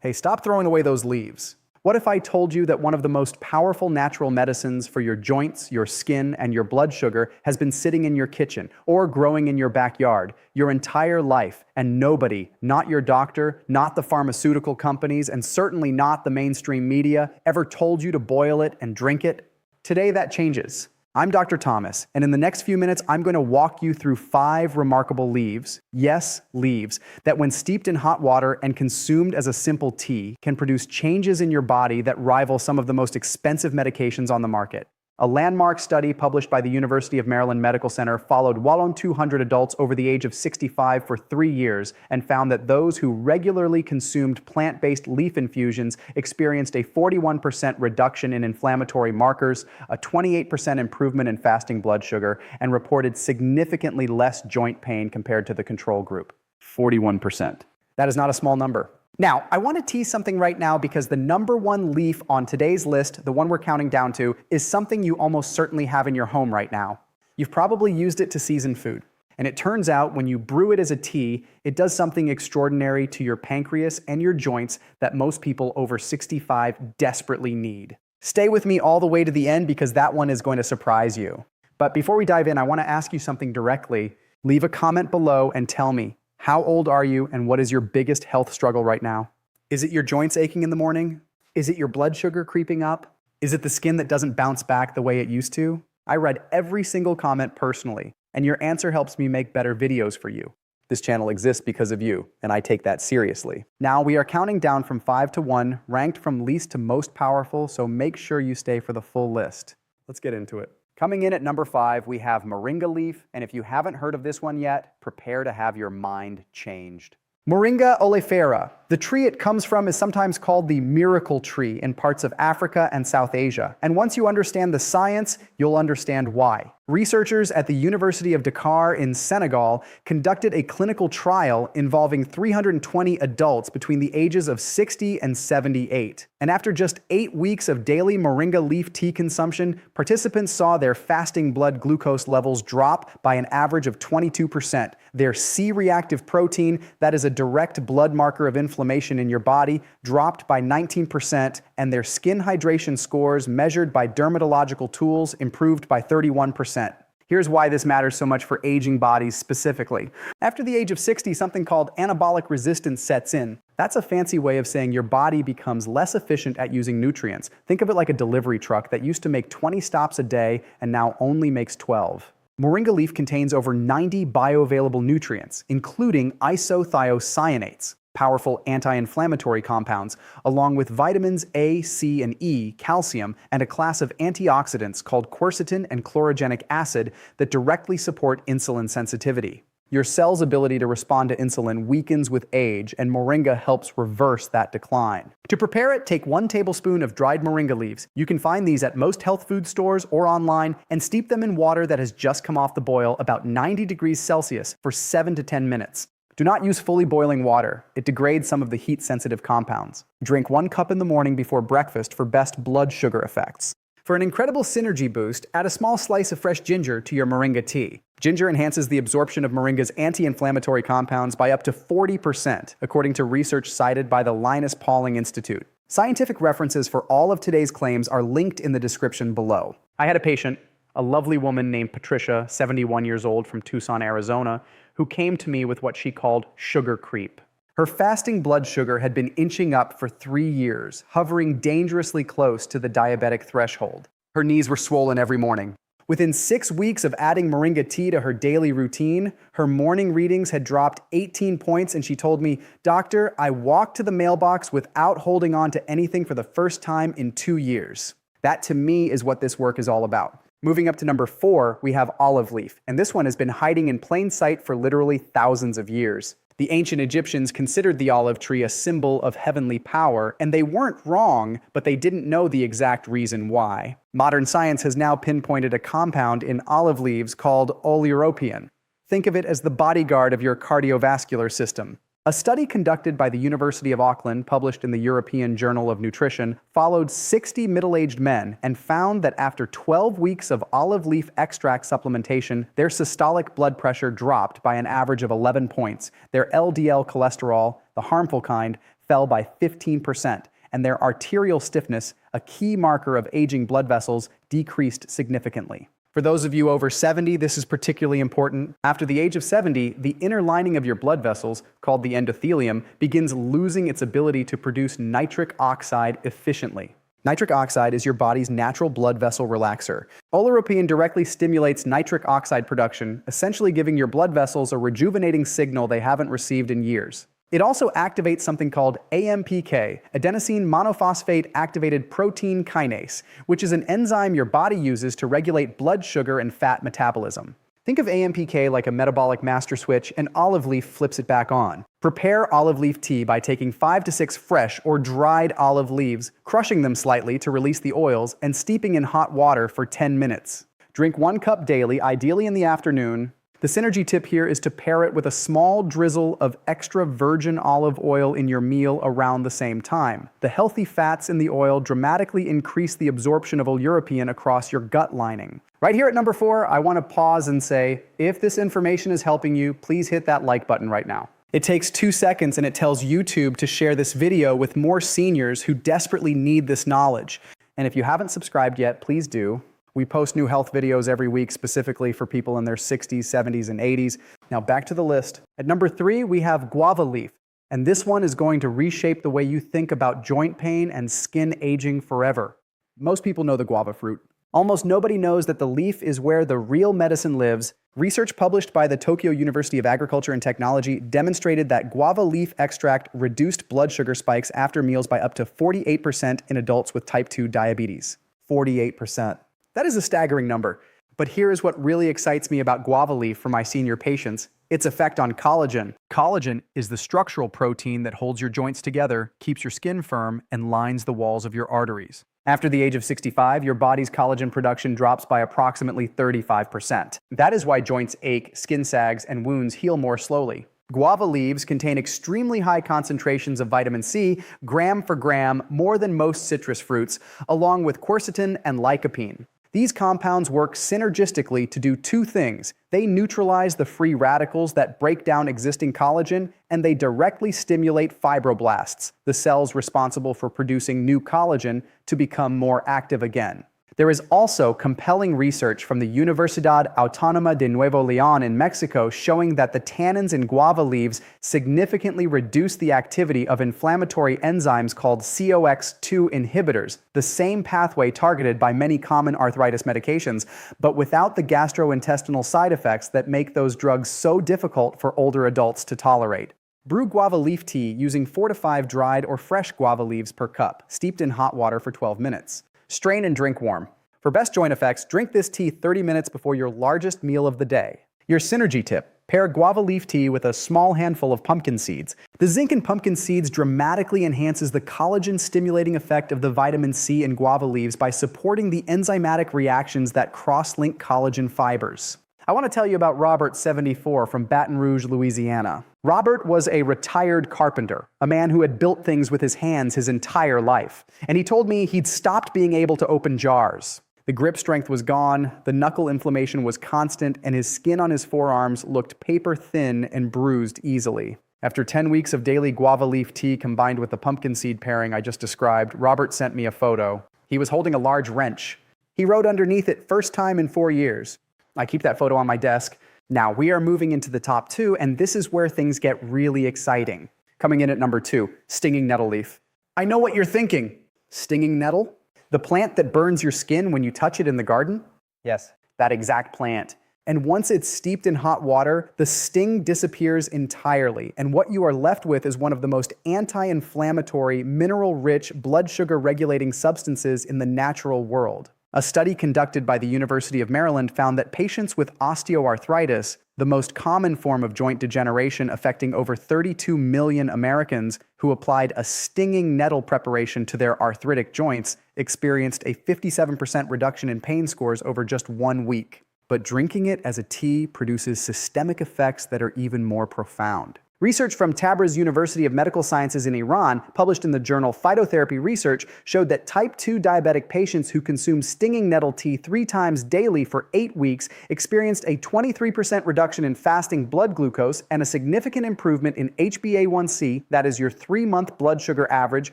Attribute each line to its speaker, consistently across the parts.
Speaker 1: Hey, stop throwing away those leaves. What if I told you that one of the most powerful natural medicines for your joints, your skin, and your blood sugar has been sitting in your kitchen or growing in your backyard your entire life, and nobody, not your doctor, not the pharmaceutical companies, and certainly not the mainstream media, ever told you to boil it and drink it? Today that changes. I'm Dr. Thomas, and in the next few minutes, I'm going to walk you through 5 remarkable leaves, yes, leaves, that when steeped in hot water and consumed as a simple tea, can produce changes in your body that rival some of the most expensive medications on the market. A landmark study published by the University of Maryland Medical Center followed 200 adults over the age of 65 for 3 years and found that those who regularly consumed plant-based leaf infusions experienced a 41% reduction in inflammatory markers, a 28% improvement in fasting blood sugar, and reported significantly less joint pain compared to the control group. 41%. That is not a small number. Now, I want to tease something right now because the number 1 leaf on today's list, the one we're counting down to, is something you almost certainly have in your home right now. You've probably used it to season food. And it turns out when you brew it as a tea, it does something extraordinary to your pancreas and your joints that most people over 65 desperately need. Stay with me all the way to the end because that one is going to surprise you. But before we dive in, I want to ask you something directly. Leave a comment below and tell me, how old are you and what is your biggest health struggle right now? Is it your joints aching in the morning? Is it your blood sugar creeping up? Is it the skin that doesn't bounce back the way it used to? I read every single comment personally, and your answer helps me make better videos for you. This channel exists because of you, and I take that seriously. Now we are counting down from 5 to 1, ranked from least to most powerful, so make sure you stay for the full list. Let's get into it. Coming in at number 5, we have Moringa leaf, and if you haven't heard of this one yet, prepare to have your mind changed. Moringa oleifera. The tree it comes from is sometimes called the miracle tree in parts of Africa and South Asia. And once you understand the science, you'll understand why. Researchers at the University of Dakar in Senegal conducted a clinical trial involving 320 adults between the ages of 60 and 78. And after just 8 weeks of daily moringa leaf tea consumption, participants saw their fasting blood glucose levels drop by an average of 22%. Their C-reactive protein, that is a direct blood marker of inflammation in your body, dropped by 19%, and their skin hydration scores measured by dermatological tools improved by 31%. Here's why this matters so much for aging bodies specifically. After the age of 60, something called anabolic resistance sets in. That's a fancy way of saying your body becomes less efficient at using nutrients. Think of it like a delivery truck that used to make 20 stops a day and now only makes 12. Moringa leaf contains over 90 bioavailable nutrients, including isothiocyanates, powerful anti-inflammatory compounds, along with vitamins A, C, and E, calcium, and a class of antioxidants called quercetin and chlorogenic acid that directly support insulin sensitivity. Your cell's ability to respond to insulin weakens with age, and moringa helps reverse that decline. To prepare it, take 1 tablespoon of dried moringa leaves. You can find these at most health food stores or online, and steep them in water that has just come off the boil about 90 degrees Celsius for 7 to 10 minutes. Do not use fully boiling water. It degrades some of the heat-sensitive compounds. Drink 1 cup in the morning before breakfast for best blood sugar effects. For an incredible synergy boost, add a small slice of fresh ginger to your moringa tea. Ginger enhances the absorption of moringa's anti-inflammatory compounds by up to 40%, according to research cited by the Linus Pauling Institute. Scientific references for all of today's claims are linked in the description below. I had a patient, a lovely woman named Patricia, 71 years old from Tucson, Arizona, who came to me with what she called sugar creep. Her fasting blood sugar had been inching up for 3 years, hovering dangerously close to the diabetic threshold. Her knees were swollen every morning. Within 6 weeks of adding moringa tea to her daily routine, her morning readings had dropped 18 points, and she told me, "Doctor, I walked to the mailbox without holding on to anything for the first time in 2 years." That, to me, is what this work is all about. Moving up to number 4, we have olive leaf, and this one has been hiding in plain sight for literally thousands of years. The ancient Egyptians considered the olive tree a symbol of heavenly power, and they weren't wrong, but they didn't know the exact reason why. Modern science has now pinpointed a compound in olive leaves called oleuropein. Think of it as the bodyguard of your cardiovascular system. A study conducted by the University of Auckland, published in the European Journal of Nutrition, followed 60 middle-aged men and found that after 12 weeks of olive leaf extract supplementation, their systolic blood pressure dropped by an average of 11 points. Their LDL cholesterol, the harmful kind, fell by 15%, and their arterial stiffness, a key marker of aging blood vessels, decreased significantly. For those of you over 70, this is particularly important. After the age of 70, the inner lining of your blood vessels, called the endothelium, begins losing its ability to produce nitric oxide efficiently. Nitric oxide is your body's natural blood vessel relaxer. Oleuropein directly stimulates nitric oxide production, essentially giving your blood vessels a rejuvenating signal they haven't received in years. It also activates something called AMPK, adenosine monophosphate activated protein kinase, which is an enzyme your body uses to regulate blood sugar and fat metabolism. Think of AMPK like a metabolic master switch, and olive leaf flips it back on. Prepare olive leaf tea by taking 5 to 6 fresh or dried olive leaves, crushing them slightly to release the oils, and steeping in hot water for 10 minutes. Drink 1 cup daily, ideally in the afternoon. The synergy tip here is to pair it with a small drizzle of extra virgin olive oil in your meal around the same time. The healthy fats in the oil dramatically increase the absorption of oleuropein across your gut lining. Right here at number 4, I want to pause and say, if this information is helping you, please hit that like button right now. It takes 2 seconds and it tells YouTube to share this video with more seniors who desperately need this knowledge. And if you haven't subscribed yet, please do. We post new health videos every week specifically for people in their 60s, 70s, and 80s. Now back to the list. At number 3, we have guava leaf. And this one is going to reshape the way you think about joint pain and skin aging forever. Most people know the guava fruit. Almost nobody knows that the leaf is where the real medicine lives. Research published by the Tokyo University of Agriculture and Technology demonstrated that guava leaf extract reduced blood sugar spikes after meals by up to 48% in adults with type 2 diabetes. 48%. That is a staggering number. But here is what really excites me about guava leaf for my senior patients: its effect on collagen. Collagen is the structural protein that holds your joints together, keeps your skin firm, and lines the walls of your arteries. After the age of 65, your body's collagen production drops by approximately 35%. That is why joints ache, skin sags, and wounds heal more slowly. Guava leaves contain extremely high concentrations of vitamin C, gram for gram, more than most citrus fruits, along with quercetin and lycopene. These compounds work synergistically to do 2 things. They neutralize the free radicals that break down existing collagen, and they directly stimulate fibroblasts, the cells responsible for producing new collagen, to become more active again. There is also compelling research from the Universidad Autónoma de Nuevo León in Mexico showing that the tannins in guava leaves significantly reduce the activity of inflammatory enzymes called COX-2 inhibitors, the same pathway targeted by many common arthritis medications, but without the gastrointestinal side effects that make those drugs so difficult for older adults to tolerate. Brew guava leaf tea using 4 to 5 dried or fresh guava leaves per cup, steeped in hot water for 12 minutes. Strain and drink warm. For best joint effects, drink this tea 30 minutes before your largest meal of the day. Your synergy tip: pair guava leaf tea with a small handful of pumpkin seeds. The zinc in pumpkin seeds dramatically enhances the collagen-stimulating effect of the vitamin C in guava leaves by supporting the enzymatic reactions that cross-link collagen fibers. I want to tell you about Robert, 74, from Baton Rouge, Louisiana. Robert was a retired carpenter, a man who had built things with his hands his entire life. And he told me he'd stopped being able to open jars. The grip strength was gone, the knuckle inflammation was constant, and his skin on his forearms looked paper thin and bruised easily. After 10 weeks of daily guava leaf tea combined with the pumpkin seed pairing I just described, Robert sent me a photo. He was holding a large wrench. He wrote underneath it, "First time in 4 years." I keep that photo on my desk. Now, we are moving into the top 2, and this is where things get really exciting. Coming in at number 2, stinging nettle leaf. I know what you're thinking. Stinging nettle? The plant that burns your skin when you touch it in the garden? Yes, that exact plant. And once it's steeped in hot water, the sting disappears entirely, and what you are left with is one of the most anti-inflammatory, mineral-rich, blood sugar-regulating substances in the natural world. A study conducted by the University of Maryland found that patients with osteoarthritis, the most common form of joint degeneration affecting over 32 million Americans who applied a stinging nettle preparation to their arthritic joints, experienced a 57% reduction in pain scores over just 1 week. But drinking it as a tea produces systemic effects that are even more profound. Research from Tabriz University of Medical Sciences in Iran, published in the journal Phytotherapy Research, showed that type 2 diabetic patients who consume stinging nettle tea 3 times daily for 8 weeks experienced a 23% reduction in fasting blood glucose and a significant improvement in HbA1c, that is your 3-month blood sugar average,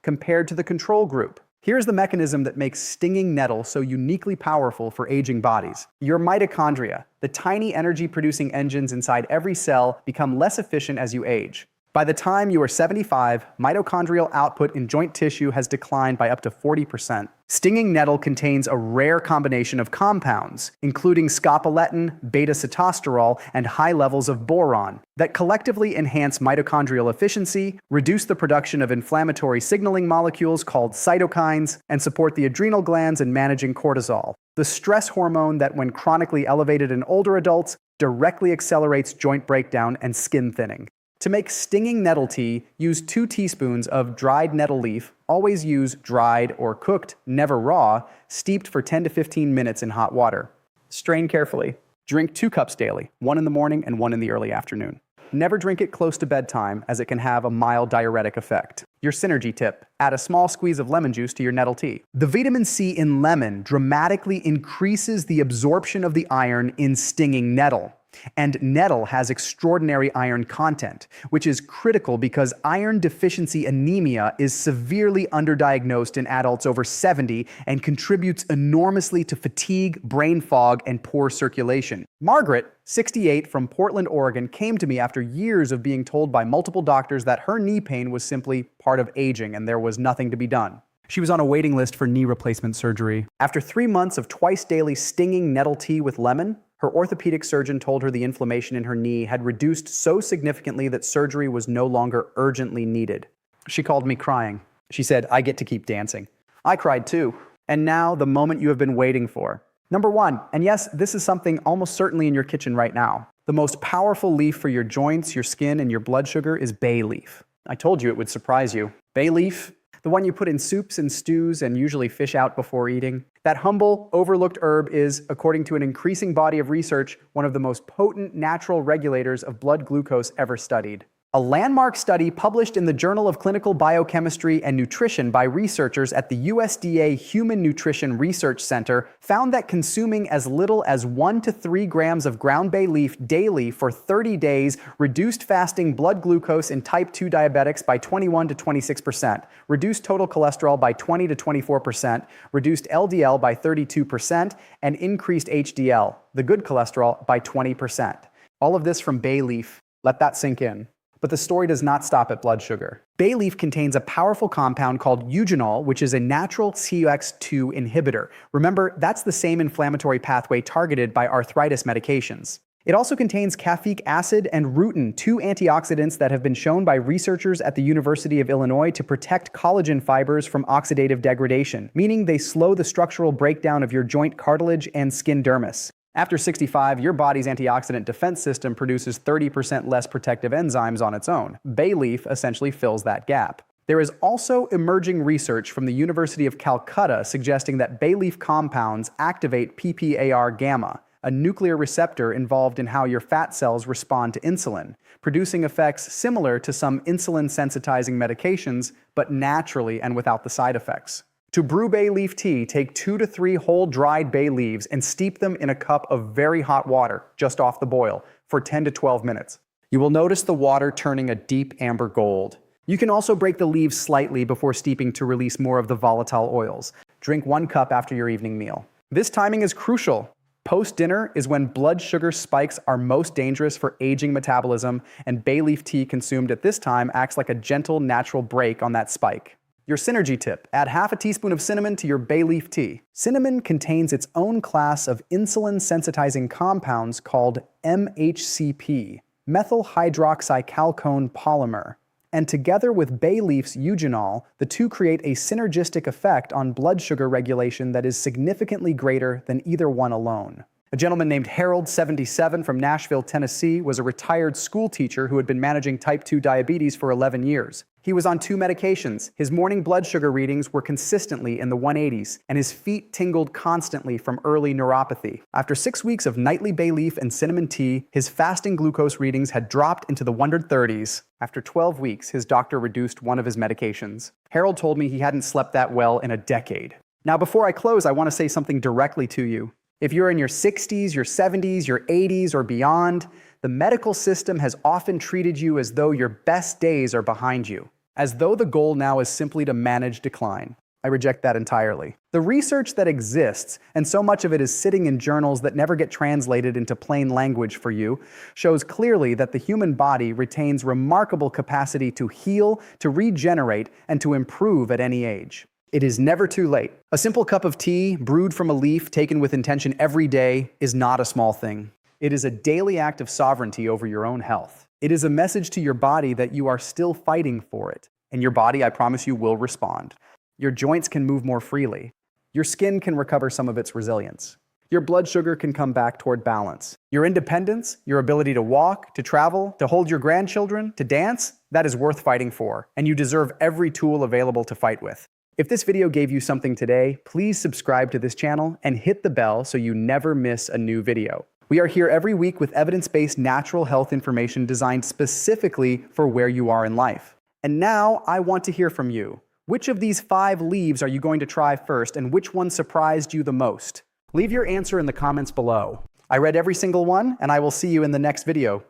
Speaker 1: compared to the control group. Here's the mechanism that makes stinging nettle so uniquely powerful for aging bodies. Your mitochondria, the tiny energy-producing engines inside every cell, become less efficient as you age. By the time you are 75, mitochondrial output in joint tissue has declined by up to 40%. Stinging nettle contains a rare combination of compounds, including scopoletin, beta-sitosterol, and high levels of boron, that collectively enhance mitochondrial efficiency, reduce the production of inflammatory signaling molecules called cytokines, and support the adrenal glands in managing cortisol, the stress hormone that, when chronically elevated in older adults, directly accelerates joint breakdown and skin thinning. To make stinging nettle tea, use 2 teaspoons of dried nettle leaf. Always use dried or cooked, never raw, steeped for 10 to 15 minutes in hot water. Strain carefully. Drink 2 cups daily, 1 in the morning and 1 in the early afternoon. Never drink it close to bedtime, as it can have a mild diuretic effect. Your synergy tip: add a small squeeze of lemon juice to your nettle tea. The vitamin C in lemon dramatically increases the absorption of the iron in stinging nettle. And nettle has extraordinary iron content, which is critical because iron deficiency anemia is severely underdiagnosed in adults over 70 and contributes enormously to fatigue, brain fog, and poor circulation. Margaret, 68, from Portland, Oregon, came to me after years of being told by multiple doctors that her knee pain was simply part of aging and there was nothing to be done. She was on a waiting list for knee replacement surgery. After 3 months of twice daily stinging nettle tea with lemon, her orthopedic surgeon told her the inflammation in her knee had reduced so significantly that surgery was no longer urgently needed. She called me crying. She said, "I get to keep dancing." I cried too. And now, the moment you have been waiting for. Number 1, and yes, this is something almost certainly in your kitchen right now. The most powerful leaf for your joints, your skin, and your blood sugar is bay leaf. I told you it would surprise you. Bay leaf, the one you put in soups and stews and usually fish out before eating. That humble, overlooked herb is, according to an increasing body of research, one of the most potent natural regulators of blood glucose ever studied. A landmark study published in the Journal of Clinical Biochemistry and Nutrition by researchers at the USDA Human Nutrition Research Center found that consuming as little as 1 to 3 grams of ground bay leaf daily for 30 days reduced fasting blood glucose in type 2 diabetics by 21 to 26%, reduced total cholesterol by 20 to 24%, reduced LDL by 32%, and increased HDL, the good cholesterol, by 20%. All of this from bay leaf. Let that sink in. But the story does not stop at blood sugar. Bay leaf contains a powerful compound called eugenol, which is a natural COX-2 inhibitor. Remember, that's the same inflammatory pathway targeted by arthritis medications. It also contains caffeic acid and rutin, 2 antioxidants that have been shown by researchers at the University of Illinois to protect collagen fibers from oxidative degradation, meaning they slow the structural breakdown of your joint cartilage and skin dermis. After 65, your body's antioxidant defense system produces 30% less protective enzymes on its own. Bay leaf essentially fills that gap. There is also emerging research from the University of Calcutta suggesting that bay leaf compounds activate PPAR gamma, a nuclear receptor involved in how your fat cells respond to insulin, producing effects similar to some insulin-sensitizing medications, but naturally and without the side effects. To brew bay leaf tea, take 2 to 3 whole dried bay leaves and steep them in a cup of very hot water, just off the boil, for 10 to 12 minutes. You will notice the water turning a deep amber gold. You can also break the leaves slightly before steeping to release more of the volatile oils. Drink 1 cup after your evening meal. This timing is crucial. Post-dinner is when blood sugar spikes are most dangerous for aging metabolism, and bay leaf tea consumed at this time acts like a gentle, natural brake on that spike. Your synergy tip: add half a teaspoon of cinnamon to your bay leaf tea. Cinnamon contains its own class of insulin-sensitizing compounds called MHCP, methyl hydroxychalcone polymer. And together with bay leaf's eugenol, the two create a synergistic effect on blood sugar regulation that is significantly greater than either one alone. A gentleman named Harold, 77, from Nashville, Tennessee, was a retired school teacher who had been managing type 2 diabetes for 11 years. He was on 2 medications. His morning blood sugar readings were consistently in the 180s, and his feet tingled constantly from early neuropathy. After 6 weeks of nightly bay leaf and cinnamon tea, his fasting glucose readings had dropped into the 130s. After 12 weeks, his doctor reduced one of his medications. Harold told me he hadn't slept that well in a decade. Now, before I close, I want to say something directly to you. If you're in your 60s, your 70s, your 80s, or beyond, the medical system has often treated you as though your best days are behind you, as though the goal now is simply to manage decline. I reject that entirely. The research that exists, and so much of it is sitting in journals that never get translated into plain language for you, shows clearly that the human body retains remarkable capacity to heal, to regenerate, and to improve at any age. It is never too late. A simple cup of tea, brewed from a leaf taken with intention every day, is not a small thing. It is a daily act of sovereignty over your own health. It is a message to your body that you are still fighting for it. And your body, I promise you, will respond. Your joints can move more freely. Your skin can recover some of its resilience. Your blood sugar can come back toward balance. Your independence, your ability to walk, to travel, to hold your grandchildren, to dance, that is worth fighting for. And you deserve every tool available to fight with. If this video gave you something today, please subscribe to this channel and hit the bell so you never miss a new video. We are here every week with evidence-based natural health information designed specifically for where you are in life. And now I want to hear from you. Which of these 5 leaves are you going to try first, and which one surprised you the most? Leave your answer in the comments below. I read every single one, and I will see you in the next video.